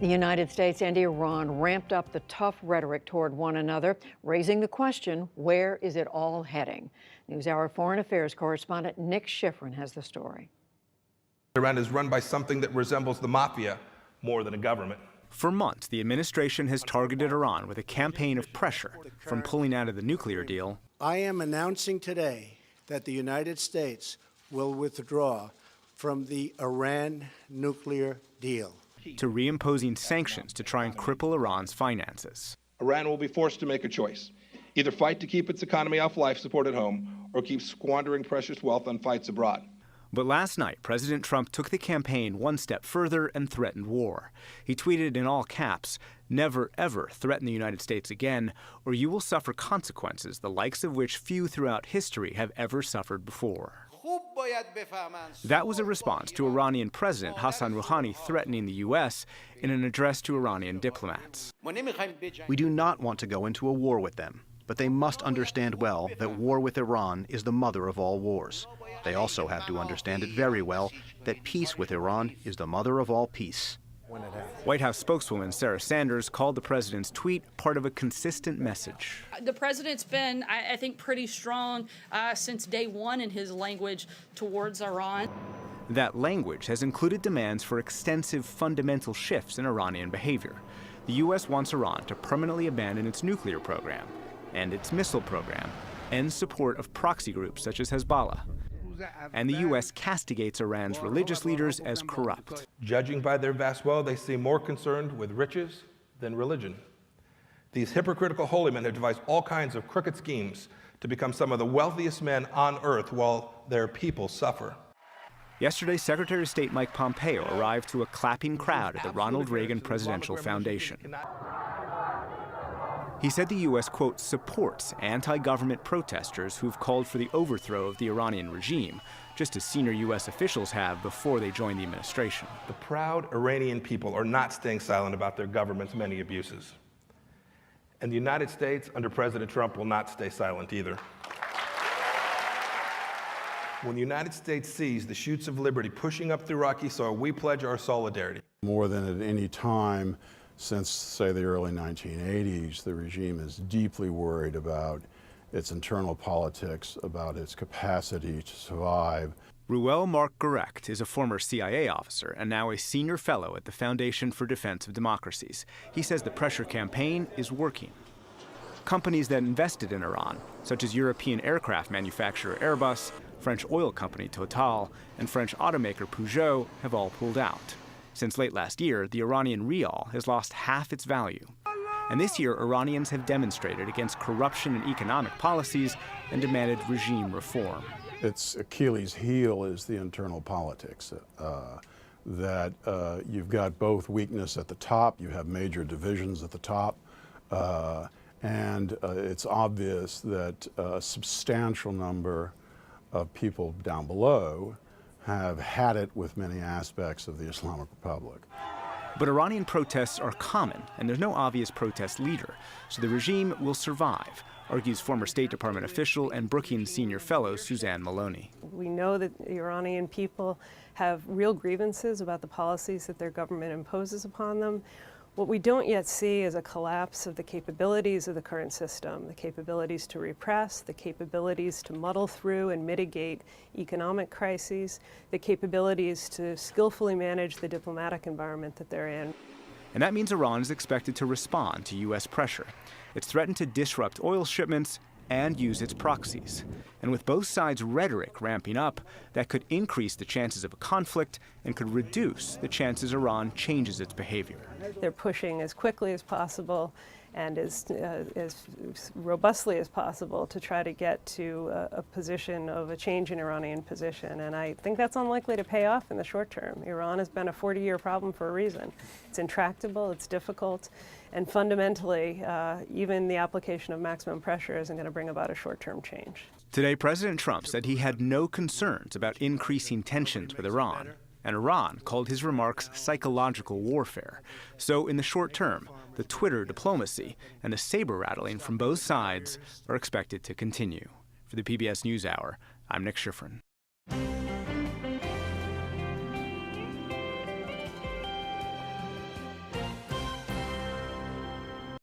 The United States and Iran ramped up the tough rhetoric toward one another, raising the question, where is it all heading? NewsHour Foreign Affairs correspondent Nick Schifrin has the story. Iran is run by something that resembles the mafia more than a government. For months, the administration has targeted Iran with a campaign of pressure, from pulling out of the nuclear deal. I am announcing today that the United States will withdraw from the Iran nuclear deal, to reimposing sanctions to try and cripple Iran's finances. Iran will be forced to make a choice. Either fight to keep its economy off life support at home, or keep squandering precious wealth on fights abroad. But last night, President Trump took the campaign one step further and threatened war. He tweeted in all caps, "Never ever threaten the United States again, or you will suffer consequences the likes of which few throughout history have ever suffered before." That was a response to Iranian President Hassan Rouhani threatening the U.S. in an address to Iranian diplomats. We do not want to go into a war with them, but they must understand well that war with Iran is the mother of all wars. They also have to understand it very well that peace with Iran is the mother of all peace. White House spokeswoman Sarah Sanders called the president's tweet part of a consistent message. The president's been, I think, pretty strong since day one in his language towards Iran. That language has included demands for extensive fundamental shifts in Iranian behavior. The U.S. wants Iran to permanently abandon its nuclear program and its missile program, end support of proxy groups such as Hezbollah. And the U.S. castigates Iran's religious leaders as corrupt. Judging by their vast wealth, they seem more concerned with riches than religion. These hypocritical holy men have devised all kinds of crooked schemes to become some of the wealthiest men on earth while their people suffer. Yesterday, Secretary of State Mike Pompeo arrived to a clapping crowd at the Ronald Reagan Presidential Foundation. He said the U.S., quote, supports anti-government protesters who've called for the overthrow of the Iranian regime, just as senior U.S. officials have before they joined the administration. The proud Iranian people are not staying silent about their government's many abuses. And the United States, under President Trump, will not stay silent either. When the United States sees the shoots of liberty pushing up through Iraqi soil, we pledge our solidarity. More than at any time since, say, the early 1980s, the regime is deeply worried about its internal politics, about its capacity to survive. Ruel Marc Gerecht is a former CIA officer and now a senior fellow at the Foundation for Defense of Democracies. He says the pressure campaign is working. Companies that invested in Iran, such as European aircraft manufacturer Airbus, French oil company Total, and French automaker Peugeot, have all pulled out. Since late last year, the Iranian rial has lost half its value. And this year, Iranians have demonstrated against corruption in economic policies and demanded regime reform. Its Achilles heel is the internal politics, that you've got both weakness at the top, you have major divisions at the top, and it's obvious that a substantial number of people down below have had it with many aspects of the Islamic Republic. But Iranian protests are common, and there's no obvious protest leader, so the regime will survive, argues former State Department official and Brookings senior fellow Suzanne Maloney. We know that the Iranian people have real grievances about the policies that their government imposes upon them. What we don't yet see is a collapse of the capabilities of the current system, the capabilities to repress, the capabilities to muddle through and mitigate economic crises, the capabilities to skillfully manage the diplomatic environment that they're in. And that means Iran is expected to respond to U.S. pressure. It's threatened to disrupt oil shipments and use its proxies. And with both sides' rhetoric ramping up, that could increase the chances of a conflict and could reduce the chances Iran changes its behavior. They're pushing as quickly as possible and as robustly as possible to try to get to a position of a change in Iranian position. And I think that's unlikely to pay off in the short term. Iran has been a 40-year problem for a reason. It's intractable, it's difficult, and fundamentally, even the application of maximum pressure isn't going to bring about a short-term change. Today, President Trump said he had no concerns about increasing tensions with Iran. And Iran called his remarks psychological warfare. So in the short term, the Twitter diplomacy and the saber-rattling from both sides are expected to continue. For the PBS NewsHour, I'm Nick Schifrin.